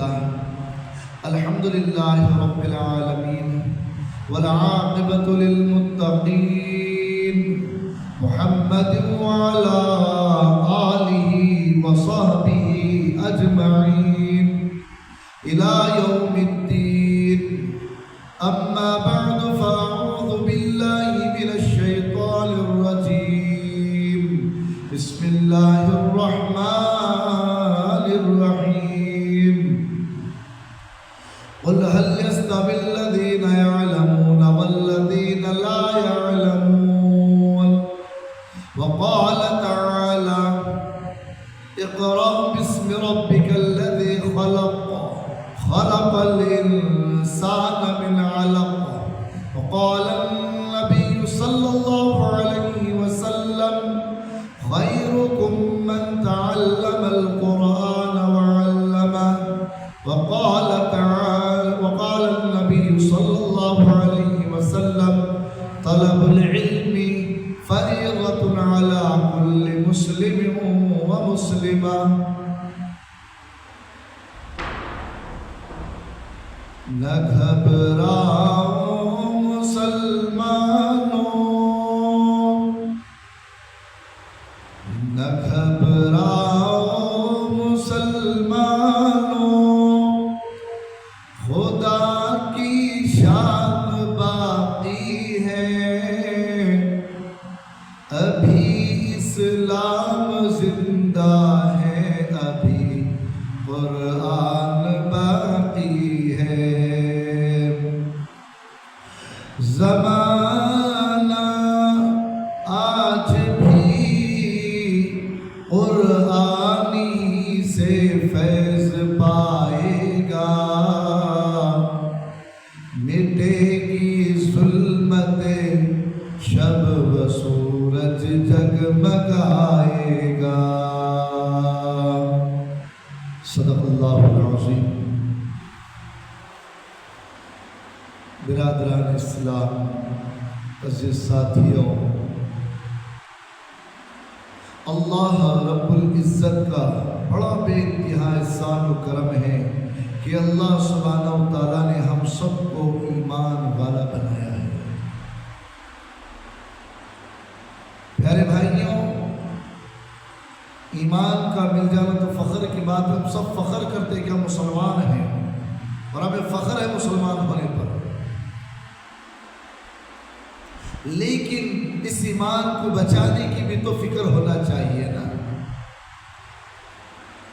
الحمد لله رب العالمين والعاقبة للمتقين محمد وعلى آله وصحبه أجمعين إلى يوم الدين. أما بعد فأعوذ بالله من الشيطان الرجيم. بسم الله الرحمن الرحيم. قل هل يستوي الذين يعلمون والذين لا يعلمون. وقال تعالى اقرأ باسم ربك الذي خلق الإنسان من علق. وقال النبي صلى الله عليه وسلم خيركم من تعلم القرآن وعلمه. وقال النبي صلى الله عليه وسلم طلب العلم فريضة على كل مسلم ومسلمة. نہ گھبراؤ مسلمانوں، نہ گھبراؤ مسلمانوں، خدا کی شان باقی ہے، ابھی اسلام زندہ ہے، ابھی قرآن باقی ہے. زمانہ آج بھی قرآنی سے فیض پائے گا، مٹے گی ظلمت شب و سورج جگمگائے گا. صدق اللہ العظیم. برادران اسلام، عزیز ساتھیوں، اللہ رب العزت کا بڑا بے انتہا احسان و کرم ہے کہ اللہ سبحانہ و تعالیٰ نے ہم سب کو ایمان والا بنایا ہے. پیارے بھائیوں، ایمان کا مل جانا تو فخر کی بات ہے. ہم سب فخر کرتے ہیں کہ ہم مسلمان ہیں اور ہمیں فخر ہے مسلمان ہونے پر، لیکن اس ایمان کو بچانے کی بھی تو فکر ہونا چاہیے نا.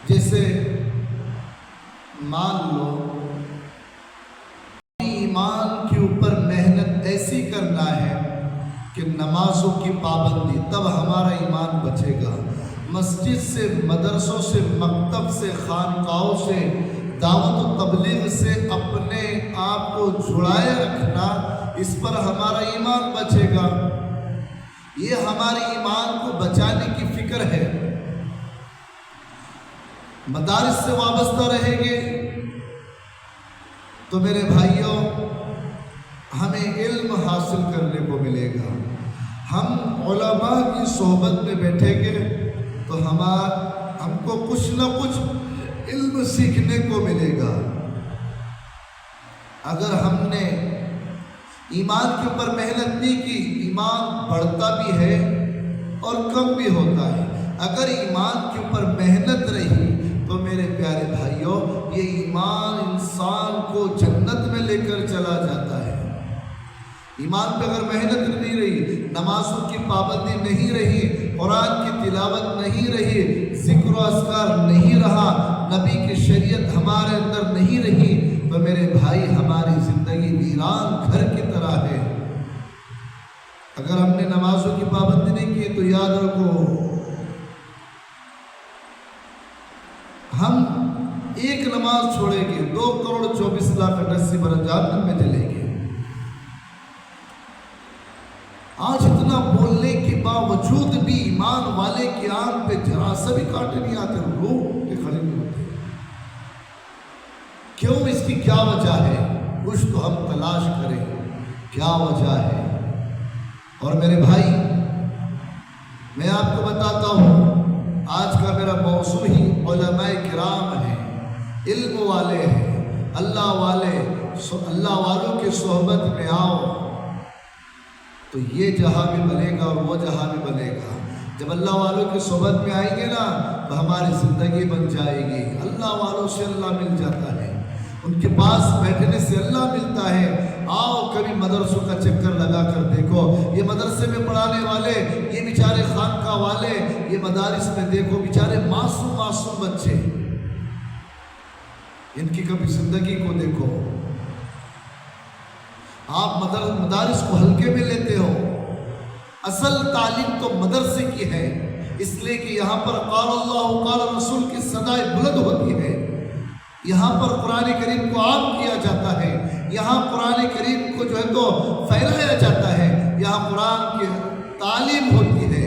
جیسے مان لو ایمان کے اوپر محنت ایسی کرنا ہے کہ نمازوں کی پابندی، تب ہمارا ایمان بچے گا. مسجد سے، مدرسوں سے، مکتب سے، خانقاہوں سے، دعوت و تبلیغ سے اپنے آپ کو جڑائے رکھنا، اس پر ہمارا ایمان بچے گا. یہ ہمارے ایمان کو بچانے کی فکر ہے. مدارس سے وابستہ رہیں گے تو میرے بھائیوں ہمیں علم حاصل کرنے کو ملے گا. ہم علماء کی صحبت میں بیٹھیں گے تو ہم کو کچھ نہ کچھ علم سیکھنے کو ملے گا. اگر ہم نے ایمان کے اوپر محنت نہیں کی، ایمان بڑھتا بھی ہے اور کم بھی ہوتا ہے. اگر ایمان کے اوپر محنت رہی تو میرے پیارے بھائیوں یہ ایمان انسان کو جنت میں لے کر چلا جاتا ہے. ایمان پہ اگر محنت نہیں رہی، نمازوں کی پابندی نہیں رہی، قرآن کی تلاوت نہیں رہی، ذکر و اذکار نہیں رہا، نبی کی شریعت ہمارے اندر نہیں رہی، تو میرے بھائی ہماری زندگی ویران گھر کی طرح ہے. اگر ہم نے نمازوں کی پابندی نہیں کی تو یاد رکھو ہم ایک نماز چھوڑیں گے 2,24,80,000 جہنم میں چلیں گے. آج اتنا بولنے کے باوجود بھی ایمان والے کی آنکھ پہ ذرا سا بھی کانٹے نہیں آتے، روح کے کھڑے نہیں ہوتے. کیوں؟ اس کی کیا وجہ ہے؟ کچھ تو ہم تلاش کریں کیا وجہ ہے. اور میرے بھائی میں آپ کو بتاتا ہوں، آج کا میرا موضوع ہی علماء کرام ہے. علم والے ہیں، اللہ والوں کی صحبت میں آؤ تو یہ جہاں بھی بنے گا اور وہ جہاں بھی بنے گا۔ جب اللہ والوں کی صحبت میں آئیں گے نا تو ہماری زندگی بن جائے گی۔ اللہ والوں سے اللہ مل جاتا ہے، ان کے پاس بیٹھنے سے اللہ ملتا ہے۔ آؤ کبھی مدرسوں کا چکر لگا کر دیکھو، یہ مدرسے میں پڑھانے والے، یہ بیچارے خانقاہ والے، یہ مدارس میں دیکھو بیچارے معصوم بچے، ان کی کبھی زندگی کو دیکھو۔ آپ مدارس کو ہلکے میں لیتے ہو، اصل تعلیم تو مدرسے کی ہے، اس لیے کہ یہاں پر قال اللہ قال رسول کی صدائیں بلند ہوتی ہے، یہاں پر قرآن کریم کو عام کیا جاتا ہے، یہاں قرآن کریم کو جو ہے تو پھیلایا جاتا ہے، یہاں قرآن کی تعلیم ہوتی ہے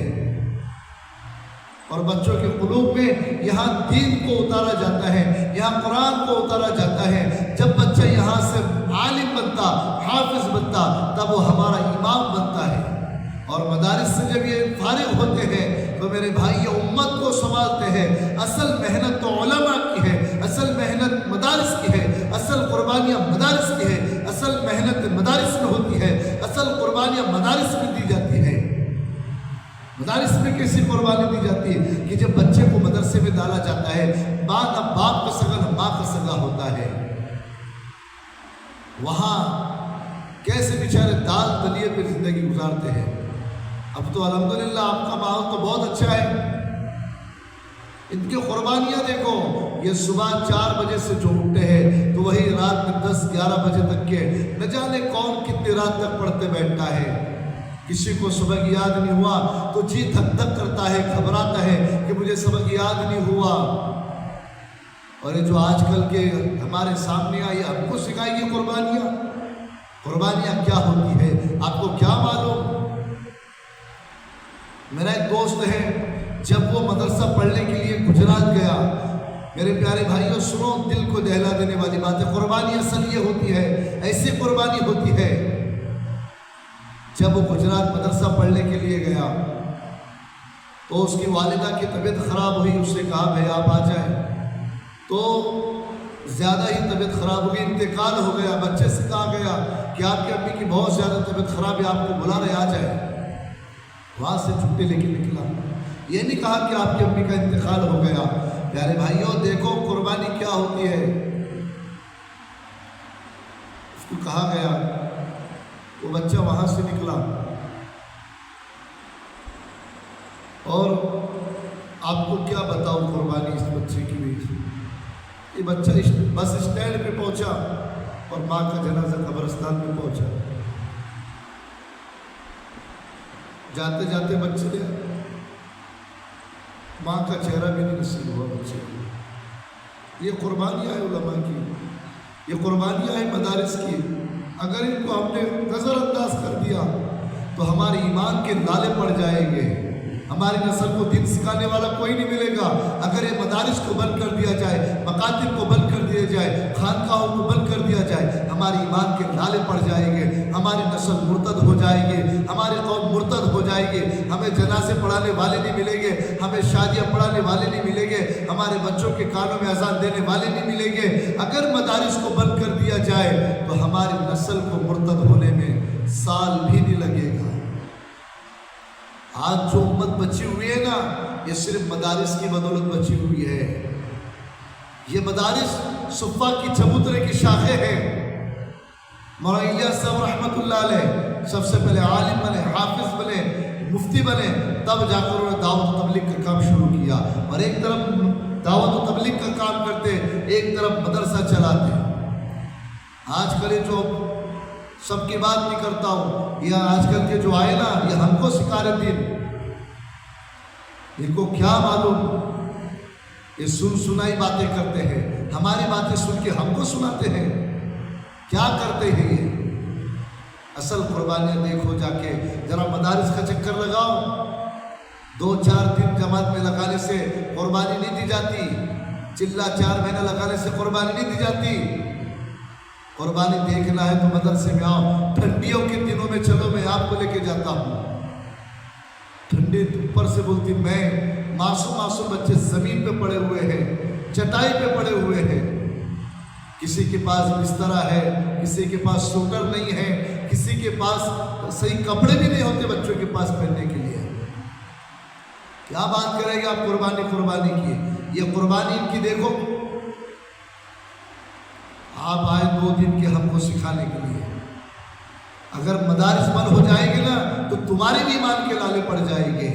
اور بچوں کے قلوب میں یہاں دین کو اتارا جاتا ہے، یہاں قرآن کو اتارا جاتا ہے۔ جب بچہ یہاں سے عالم بنتا، حافظ بنتا، تب وہ ہمارا امام بنتا ہے۔ اور مدارس سے جب یہ فارغ ہوتے ہیں تو میرے بھائی یہ امت کو سنبھالتے ہیں۔ اصل محنت تو علماء کی ہے، اصل محنت مدارس کی ہے، اصل قربانیاں مدارس کی ہے، اصل محنت مدارس میں ہوتی ہے، اصل قربانیاں مدارس میں دی جاتی ہے۔ مدارس میں کیسی قربانی دی جاتی ہے کہ جب بچے کو مدرسے میں ڈالا جاتا ہے، ماں نہ باپ کا سگا نہ ماں کا سگا ہوتا ہے، وہاں کیسے بیچارے دال دلیے پہ زندگی گزارتے ہیں۔ اب تو الحمدللہ آپ کا ماحول تو بہت اچھا ہے، ان کی قربانیاں دیکھو، یہ صبح 4 بجے سے جو اٹھتے ہیں تو وہی رات میں 10-11 بجے تک کے نہ جانے کون کتنی رات تک پڑھتے بیٹھتا ہے۔ کسی کو سبق یاد نہیں ہوا تو جی دھک دھک کرتا ہے، گھبراتا ہے کہ مجھے سبق یاد نہیں ہوا۔ اور یہ جو آج کل کے ہمارے سامنے آئی، ہم کو سکھائے گی قربانیاں کیا ہوتی ہے، آپ کو کیا معلوم؟ میرا ایک دوست ہے، جب وہ مدرسہ پڑھنے کے لیے گجرات گیا، میرے پیارے بھائیوں سنو، دل کو دہلا دینے والی بات ہے، قربانی اصل یہ ہوتی ہے، ایسی قربانی ہوتی ہے۔ جب وہ گجرات مدرسہ پڑھنے کے لیے گیا تو اس کی والدہ کی طبیعت خراب ہوئی، اس نے کہا بھائی آپ آ جائیں، تو زیادہ ہی طبیعت خراب ہو گئی، انتقال ہو گیا۔ بچے سے کہا گیا کہ آپ کی امی کی بہت زیادہ طبیعت خراب ہے، آپ کو بلا رہے، آ جائیں۔ وہاں سے چھٹی لے کے نکلا، یہ نہیں کہا کہ آپ کی امی کا انتقال ہو گیا۔ پیارے بھائیوں دیکھو قربانی کیا ہوتی ہے۔ اس کو کہا گیا، وہ بچہ وہاں سے نکلا اور آپ کو کیا بتاؤں قربانی اس بچے کی بھی۔ یہ بچہ بس اسٹینڈ پہ پہنچا اور ماں کا جنازہ قبرستان میں پہنچا، جاتے جاتے بچے نے ماں کا چہرہ بھی نہیں نصیب ہوا بچے کو۔ یہ قربانیاں ہیں علماء کی، یہ قربانیاں ہیں مدارس کی۔ اگر ان کو ہم نے نظر انداز کر دیا تو ہمارے ایمان کے نالے پڑ جائیں گے، ہماری نسل کو دین سکھانے والا کوئی نہیں ملے گا۔ اگر یہ مدارس کو بند کر دیا جائے، مکاتب کو بند کر دیا جائے، خانقاہوں کو بند کر دیا جائے، ہماری ایمان کے نالے پڑ جائیں گے، ہماری نسل مرتد ہو جائے گی، ہماری قوم مرتد ہو جائے گی، ہمیں جنازے پڑھانے والے نہیں ملیں گے، ہمیں شادیاں پڑھانے والے نہیں ملیں گے، ہمارے بچوں کے کانوں میں اذان دینے والے نہیں ملیں گے۔ اگر مدارس کو بند کر دیا جائے تو ہماری نسل کو مرتد ہونے میں سال بھی نہیں لگے گا۔ آج جو امت بچی ہوئی ہے نا، یہ صرف مدارس کی بدولت بچی ہوئی ہے۔ یہ مدارس صفا کی چبوترے کی شاخیں ہیں۔ مولانا الیاس صاحب رحمۃ اللہ علیہ سب سے پہلے عالم بنے، حافظ بنے، مفتی بنے، تب جا کر انہوں نے دعوت و تبلیغ کا کام شروع کیا، اور ایک طرف دعوت و تبلیغ کا کام کرتے، ایک طرف مدرسہ چلاتے۔ آج کل جو سب کی بات نہیں کرتا ہوں، یہ آج کل کے جو آئے نا، یہ ہم کو سکھا رہے دین، ان کو کیا معلوم؟ یہ سنائی باتیں کرتے ہیں، ہماری باتیں سن کے ہم کو سناتے ہیں، کیا کرتے ہیں یہ؟ اصل قربانیاں دیکھو، جا کے ذرا مدارس کا چکر لگاؤ، 2-4 دن جماعت میں لگانے سے قربانی نہیں دی جاتی، چلا 4 مہینہ لگانے سے قربانی نہیں دی جاتی۔ قربانی دیکھنا ہے تو مدرسے میں آؤ، ٹھنڈیوں کے دنوں میں چلو، میں آپ کو لے کے جاتا ہوں۔ ٹھنڈی اوپر سے بولتی میں، معصوم بچے زمین پہ پڑے ہوئے ہیں، چٹائی پہ پڑے ہوئے ہیں، کسی کے پاس بسترا ہے، کسی کے پاس سوٹر نہیں ہے، کسی کے پاس صحیح کپڑے بھی نہیں ہوتے بچوں کے پاس پہننے کے لیے۔ کیا بات کریں گے آپ قربانی کی؟ یہ قربانی ان کی دیکھو، آپ آئے 2 دن کے ہم کو سکھانے کے لیے۔ اگر مدارس بند ہو جائیں گے نا تو تمہارے بھی ایمان کے لالے پڑ جائیں گے۔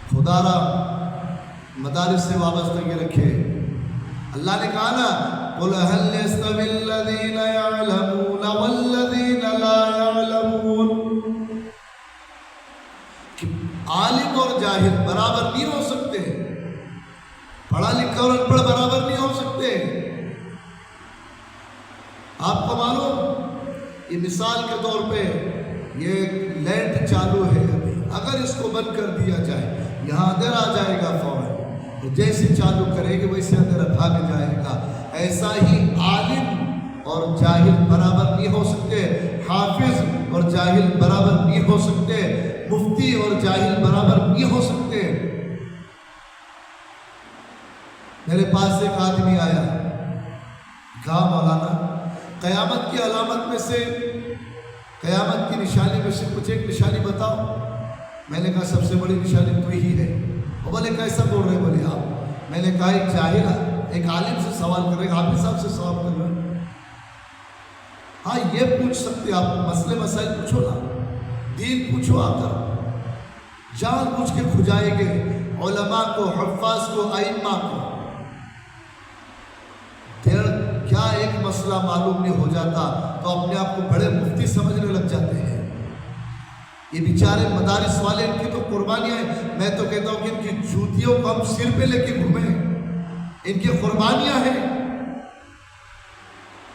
خدا را مدارس سے وابستگی رکھے۔ اللہ نے کہا نا قُلْ هَلْ يَسْتَوِي الَّذِينَ يَعْلَمُونَ وَالَّذِينَ لَا يَعْلَمُونَ، کہ عالم اور جاہل برابر نہیں ہو سکتے، پڑھا لکھا اور ان پڑھ برابر نہیں ہو سکتے۔ آپ کو معلوم، یہ مثال کے طور پہ یہ لائٹ چالو ہے ابھی، اگر اس کو بند کر دیا جائے یہاں اندھیرا آ جائے گا فوراً، جیسے چالو کرے گے ویسے اندھیرا بھاگ جائے گا۔ ایسا ہی عالم اور جاہل برابر نہیں ہو سکتے، حافظ اور جاہل برابر نہیں ہو سکتے، مفتی اور جاہل برابر نہیں ہو سکتے۔ میرے پاس ایک آدمی آیا، کہا مولانا قیامت کی علامت میں سے، قیامت کی نشانی میں سے کچھ ایک نشانی بتاؤ۔ میں نے کہا سب سے بڑی نشانی تو ہی ہے۔ وہ بولے کیسا بول رہے بولے آپ؟ میں نے کہا ایک جاہل ایک عالم سے سوال کر رہے ہیں، حافظ صاحب سے سوال کر رہے ہیں۔ ہاں یہ پوچھ سکتے آپ، مسئلے مسائل پوچھو نا، دین پوچھو آ کر، جان بوجھ کے کھجائے گے علماء کو، حفاظ کو، ائمہ کو۔ کیا ایک مسئلہ معلوم نہیں ہو جاتا تو اپنے آپ کو بڑے مفتی سمجھنے لگ جاتے ہیں۔ یہ بیچارے مدارس والے، ان کی تو قربانیاں ہیں، میں تو کہتا ہوں کہ ان کی جوتیوں کو ہم سر پہ لے کے گھومیں، ان کی قربانیاں ہیں۔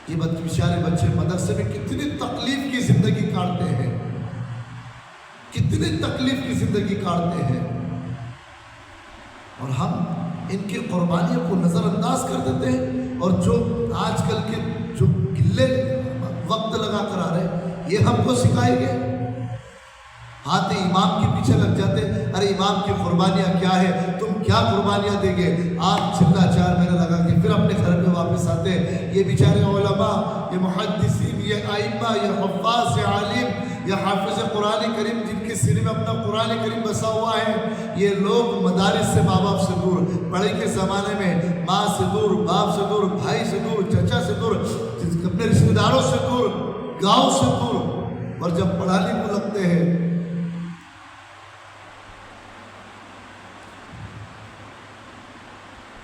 یہ بیچارے بچے مدرسے میں کتنی تکلیف کی زندگی کاٹتے ہیں، کتنی تکلیف کی زندگی کاٹتے ہیں، اور ہم ان کی قربانیوں کو نظر انداز کر دیتے ہیں۔ اور جو آج کل کے جو گلے وقت لگا کر آ رہے، یہ ہم کو سکھائیں گے؟ آتے امام کے پیچھے لگ جاتے، ارے امام کی قربانیاں کیا ہے، تم کیا قربانیاں دیں گے؟ آپ چلا 4 مہینے لگا کے پھر اپنے گھر پہ واپس آتے۔ یہ بیچارے علماء، یہ محدثین، یہ ائمہ، یہ حفاظ، یہ عالم، یہ حافظ قرآن کریم، جن کے سینے میں اپنا قرآن کریم بسا ہوا ہے، یہ لوگ مدارس سے، ماں باپ سے دور، پڑھائی کے زمانے میں ماں سے دور، باپ سے دور، بھائی سے دور، چچا سے دور، اپنے رشتہ داروں سے دور، گاؤں سے دور، اور جب پڑھانے کو لگتے ہیں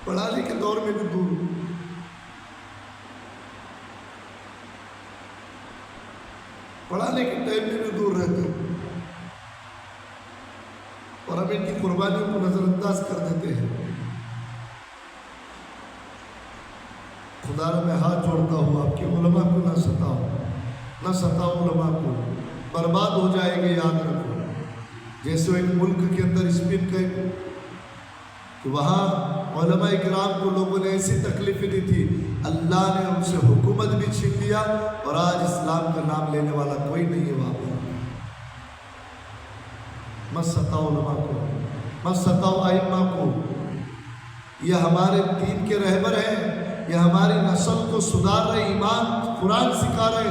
پڑھانے کے دور میں بھی دور، پڑھانے کے ٹائم میں بھی دور رہتے ہو، اور ہم ان کی قربانیوں کو نظر انداز کر دیتے ہیں۔ خدا را میں ہاتھ جوڑتا ہوں، آپ کے علماء کو نہ ستاؤ، نہ ستاؤ علماء کو، برباد ہو جائے گے، یاد رکھو۔ جیسے ایک ملک کے اندر اسپین کا کہ وہاں علماء اکرام کو لوگوں نے ایسی تکلیفیں دی تھی، اللہ نے ان سے حکومت بھی چھین لیا، اور آج اسلام کا نام لینے والا کوئی نہیں ہے وہاں پر۔ مت ستاؤ علماء کو، مت ستاؤ ائمہ کو، یہ ہمارے دین کے رہبر ہیں، یہ ہماری نسل کو سدھار رہے، ایمان قرآن سکھا رہے،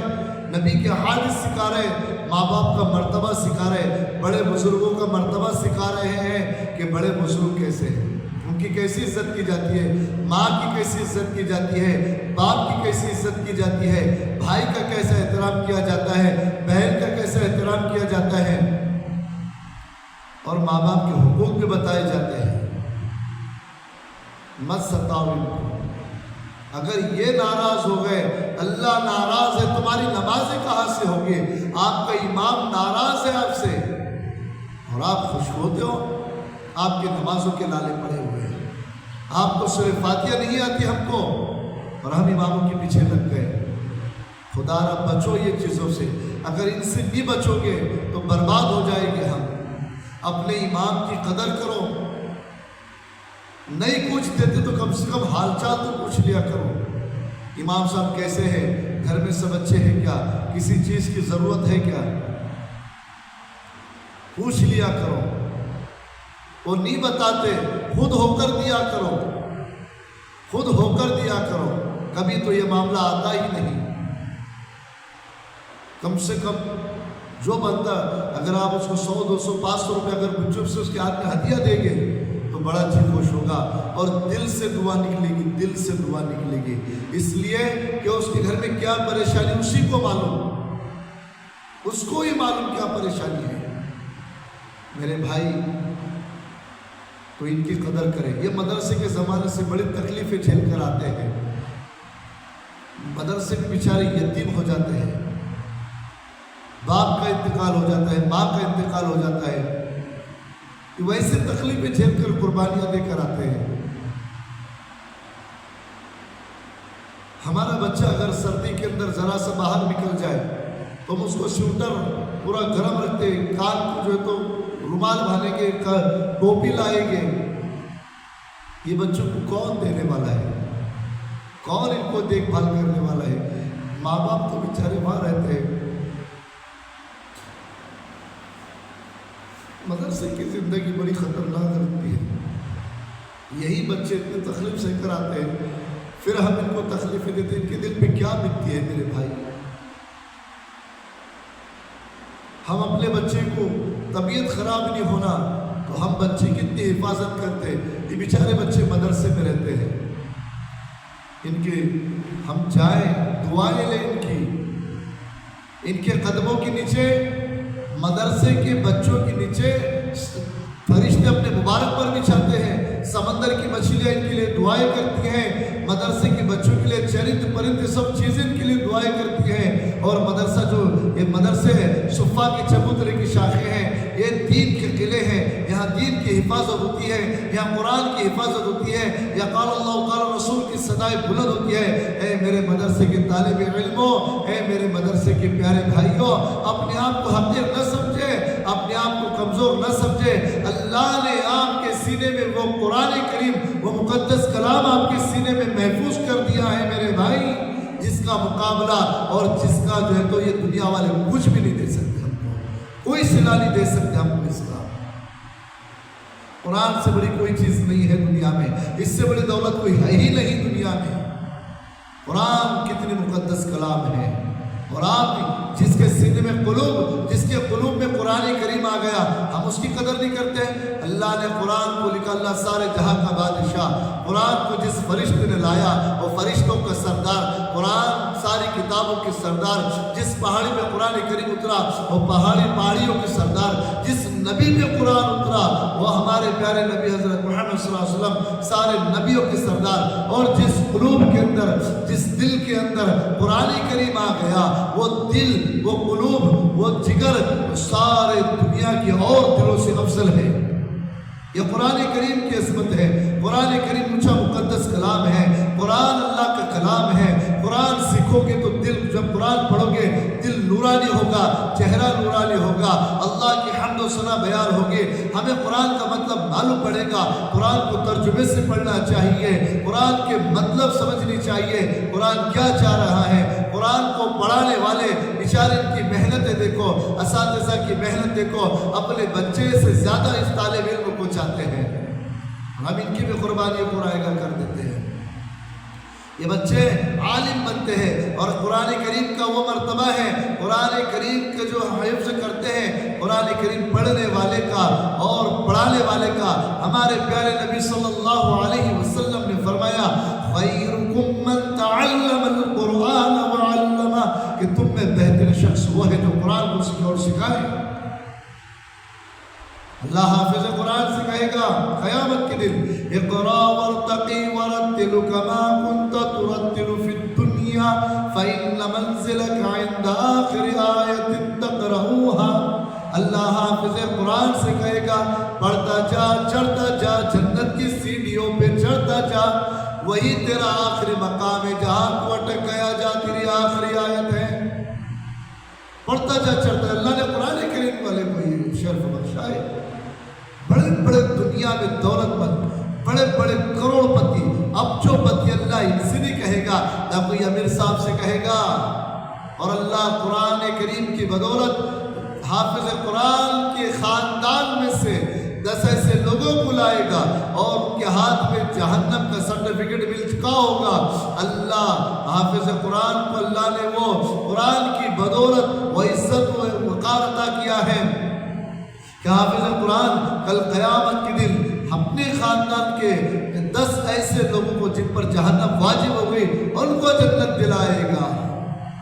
نبی کے حادث سکھا رہے، ماں باپ کا مرتبہ سکھا رہے، بڑے بزرگوں کا مرتبہ سکھا رہے ہیں کہ بڑے بزرگ کیسے ہیں، ان کی کیسی عزت کی جاتی ہے، ماں کی کیسی عزت کی جاتی ہے، باپ کی کیسی عزت کی جاتی ہے، بھائی کا کیسا احترام کیا جاتا ہے، بہن کا کیسا احترام کیا جاتا ہے، اور ماں باپ کے حقوق بھی بتائے جاتے ہیں۔ مت ستاؤ ان کو۔ اگر یہ ناراض ہو گئے، اللہ ناراض ہے، تمہاری نمازیں کہاں سے ہوگی؟ آپ کا امام ناراض ہے آپ سے، اور آپ خوش ہوتے ہو؟ آپ کی نمازوں کے لالے پڑے ہوئے ہیں، آپ کو سورہ فاتحہ نہیں آتی ہم کو، اور ہم اماموں کے پیچھے لگ گئے۔ خدا را بچو یہ چیزوں سے، اگر ان سے بھی بچو گے تو برباد ہو جائے گے ہم۔ اپنے امام کی قدر کرو، نہیں پوچھ دیتے تو کم سے کم حال چال تو پوچھ لیا کرو، امام صاحب کیسے ہیں، گھر میں سب اچھے ہیں کیا، کسی چیز کی ضرورت ہے کیا، پوچھ لیا کرو۔ وہ نہیں بتاتے، خود ہو کر دیا کرو، خود ہو کر دیا کرو۔ کبھی تو یہ معاملہ آتا ہی نہیں۔ کم سے کم جو بندہ اگر آپ اس کو 100 200 500 روپے اگر بچوں سے اس کے ہاتھ میں ہدیہ دیں گے تو بڑا اچھی خوش ہوگا، اور دل سے دعا نکلے گی، دل سے دعا نکلے گی، اس لیے کہ اس کے گھر میں کیا پریشانی اسی کو معلوم، اس کو ہی معلوم کیا پریشانی ہے۔ میرے بھائی تو ان کی قدر کریں۔ یہ مدرسے کے زمانے سے بڑی تکلیفیں جھیل کر آتے ہیں، مدرسے میں بیچارے یتیم ہو جاتے ہیں، باپ کا انتقال ہو جاتا ہے، ماں کا انتقال ہو جاتا ہے، ویسے تکلیفیں جھیل کر قربانیاں دے کر آتے ہیں۔ ہمارا بچہ اگر سردی کے اندر ذرا سا باہر نکل جائے تو ہم اس کو سویٹر پورا گرم رکھتے ہیں، کان کو جو ہے تو رومال باندھیں گے، ٹوپی لائیں گے۔ یہ بچوں کو کون دینے والا ہے؟ کون ان کو دیکھ بھال کرنے والا ہے؟ ماں باپ تو بیچارے وہاں رہتے ہیں۔ مدرسے کی زندگی بڑی خطرناک رہتی ہے، یہی بچے اتنے تکلیف سے کر آتے ہیں، پھر ہم ان کو تکلیفیں دیتے ہیں، ان کے دل پہ کیا بیتتی ہے میرے بھائی؟ ہم اپنے بچے کو طبیعت خراب نہیں ہونا تو ہم بچے کی اتنی حفاظت کرتے ہیں، یہ بیچارے بچے مدرسے میں رہتے ہیں، ان کے ہم جائیں دعائیں لیں ان کے قدموں کے نیچے، مدرسے کے بچوں کے نیچے فرشتے اپنے مبارک پر بچھاتے ہیں، سمندر کی مچھلیاں ان کے لیے دعائیں کرتی ہیں، مدرسے کے بچوں کے لیے چرند پرند سب چیزیں ان کے لیے دعائیں کرتی ہیں، اور مدرسہ جو یہ مدرسے ہے صفا کے چبوترے کی شاخیں ہیں، یہ دین کے قلعے ہیں، یہاں دین کی حفاظت ہوتی ہے، یہاں قرآن کی حفاظت ہوتی ہے، یا قال اللہ قال رسول کی صدائیں بلند ہوتی ہے۔ اے میرے مدرسے کے طالب علموں، اے میرے مدرسے کے پیارے بھائیوں، اپنے آپ کو حقیر نہ سمجھے، اپنے آپ کو کمزور نہ سمجھے۔ اللہ نے آپ کے سینے میں وہ قرآن کریم، وہ مقدس کلام آپ کے سینے میں محفوظ کر دیا ہے میرے بھائی، جس کا مقابلہ اور جس کا جو ہے تو یہ دنیا والے کچھ بھی نہیں دے سکتے، ہم کو کوئی صلہ نہیں دے سکتے ہم کو اس کا۔ قرآن سے بڑی کوئی چیز نہیں ہے دنیا میں، اس سے بڑی دولت کوئی ہے ہی نہیں دنیا میں۔ قرآن کتنی مقدس کلام ہے، اور آپ جس کے سینے میں قلوب، جس کے قلوب میں قرآن کریم آ گیا، ہم اس کی قدر نہیں کرتے۔ اللہ نے قرآن کو لکھا، اللہ سارے جہاں کا بادشاہ، قرآن کو جس فرشتے نے لایا وہ فرشتوں کا سردار، قرآن ساری کتابوں کے سردار، جس پہاڑی میں قرآن کریم اترا وہ پہاڑیوں کے سردار، جس نبی میں قرآن اترا وہ ہمارے پیارے نبی حضرت محمد صلی اللہ علیہ وسلم، سارے نبیوں کے سردار، اور جس قلوب کے اندر، جس دل کے اندر قرآن کریم آ گیا، وہ دل، وہ قلوب، وہ جگر سارے دنیا کی اور دلوں سے افضل ہے۔ یہ قرآن کریم کی عظمت ہے۔ قرآن کریم اونچا مقدس کلام ہے، قرآن اللہ کا کلام ہے۔ قرآن سیکھو گے تو دل، جب قرآن پڑھو گے دل نورانی ہوگا، چہرہ نورانی ہوگا، اللہ کی حمد و ثنا بیان ہوگی۔ ہمیں قرآن کا مطلب معلوم پڑے گا، قرآن کو ترجمے سے پڑھنا چاہیے، قرآن کے مطلب سمجھنی چاہیے، قرآن کیا چاہ رہا ہے۔ قرآن کو پڑھانے والے بیچارے کی محنتیں دیکھو، اساتذہ کی محنت دیکھو، اپنے بچے سے زیادہ اس طالب علم کو چاہتے ہیں، ہم ان کی بھی قربانیوں کو رائے گا کر دیتے ہیں۔ یہ بچے عالم بنتے ہیں، اور قرآن کریم کا وہ مرتبہ ہے، قرآن کریم کا جو حفظ کرتے ہیں، قرآن کریم پڑھنے والے کا اور پڑھانے والے کا۔ ہمارے پیارے نبی صلی اللہ علیہ وسلم نے فرمایا خیرکم من تعلم القرآن وعلمہ، کہ تم میں بہتر شخص وہ ہے جو قرآن کو سیکھے اور سکھائے۔ اللہ حافظ قرآن سے کہے گا قیامت کے دن اقرا وارتقی ورتل کما كنت ترتل في الدنيا فإن منزلك عند آخر آیت تقرأها۔ اللہ حافظ قرآن سے کہے گا پڑھتا جا، چڑھتا جا، جنت کی سیڑھیوں پہ چڑھتا جا، وہی تیرا آخری مقام ہے، جہاں تو اٹک گیا جا تیری آخری آیت ہے۔ پڑھتا جا، چڑھتا۔ اللہ نے قرآن کریم والے کو یہ شرف بخشا ہے۔ بڑے بڑے دنیا میں دولت مند، بڑے بڑے کروڑ پتی، اب جو پتی اللہ ان سے نہیں کہے گا، نہ کوئی امیر صاحب سے کہے گا۔ اور اللہ قرآن کریم کی بدولت حافظ قرآن کے خاندان میں سے 10 ایسے لوگوں کو لائے گا، اور ان کے ہاتھ میں جہنم کا سرٹیفکیٹ مل چکا ہوگا۔ اللہ اللہ حافظ قرآن کو اللہ نے وہ قرآن کی بدولت و عزت و وقار عطا کیا ہے کہ حافظ قرآن کل قیامت کے دن اپنے خاندان کے 10 ایسے لوگوں کو جن پر جہنم واجب ہو گئی ان کو جنت دلائے گا،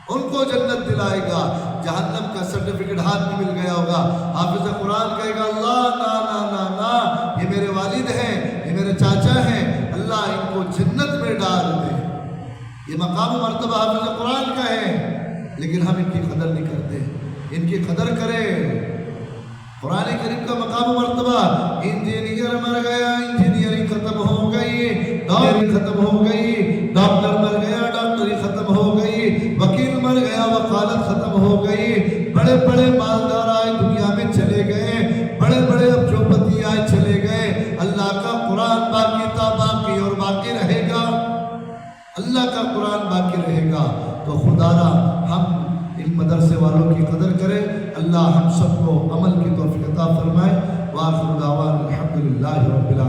ان کو جنت دلائے گا۔ جہنم کا سرٹیفکیٹ ہاتھ میں مل گیا ہوگا، حافظ قرآن کہے گا اللہ نا نا نا نا، یہ میرے والد ہیں، یہ میرے چاچا ہیں، اللہ ان کو جنت میں ڈال دے۔ یہ مقام و مرتبہ حافظ قرآن کا ہے، لیکن ہم ان کی قدر نہیں کرتے۔ ان کی قدر کریں۔ قرآن کریم کا مقام و مرتبہ، انجینئر مر گیا انجینئرنگ ختم ہو گئی، ڈاکٹری ختم ہو گئی، ڈاکٹر مر گیا ڈاکٹری ختم ہو گئی، وکیل مر گیا وکالت ختم ہو گئی، بڑے بڑے مالدار آئے دنیا میں چلے گئے، بڑے بڑے ابجوپتی آئے چلے گئے، اللہ کا قرآن باقی تھا، باقی اور باقی رہے گا، اللہ کا قرآن باقی رہے گا۔ تو خدا را ہم ان مدرسے والوں کی قدر کریں، اللہ ہم سب کو عمل کی توفیق عطا فرمائے۔ وآخر دعوانا الحمدللہ رب العالمین۔